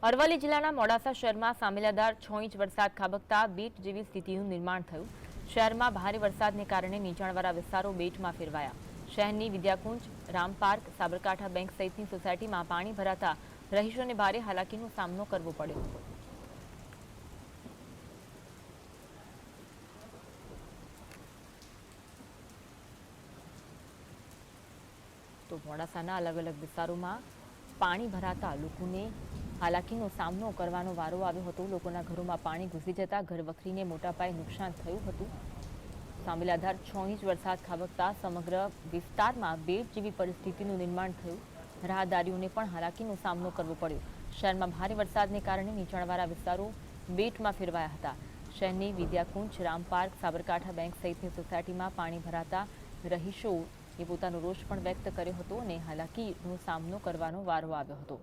અરવલ્લી જિલ્લાના મોડાસા શહેરમાં સામેલાધાર 6 ઇંચ વરસાદ ખાબકતા બેટ જેવી સ્થિતિનું નિર્માણ થયું। શહેરમાં ભારે વરસાદને કારણે નીચાણવાળા વિસ્તારો બેટમાં ફેરવાયા। શહેરની વિદ્યાકુંજ, રામપાર્ક, સાબરકાંઠા બેંક સહિતની સોસાયટીમાં પાણી ભરાતા રહીશોને ભારે હાલાકીનો સામનો કરવો પડ્યો હતો। તો મોડાસાના અલગ અલગ વિસ્તારોમાં પાણી ભરાતા લોકોને હાલાકીનો સામનો કરવાનો વારો આવ્યો હતો। લોકોના ઘરોમાં પાણી ઘૂસી જતા ઘરવખરીને મોટા પાયે નુકસાન થયું હતું। સામેલાધાર 6 ઇંચ વરસાદ ખાબકતા સમગ્ર વિસ્તારમાં બેટ જેવી પરિસ્થિતિનું નિર્માણ થયું। રાહદારીઓને પણ હાલાકીનો સામનો કરવો પડ્યો। શહેરમાં ભારે વરસાદને કારણે નીચાણવાળા વિસ્તારો બેટમાં ફેરવાયા હતા। શહેરની વિદ્યાકુંજ, રામપાર્ક, સાબરકાંઠા બેંક સહિતની સોસાયટીમાં પાણી ભરાતા રહીશોએ પોતાનો રોષ પણ વ્યક્ત કર્યો હતો અને હાલાકીનો સામનો કરવાનો વારો આવ્યો હતો।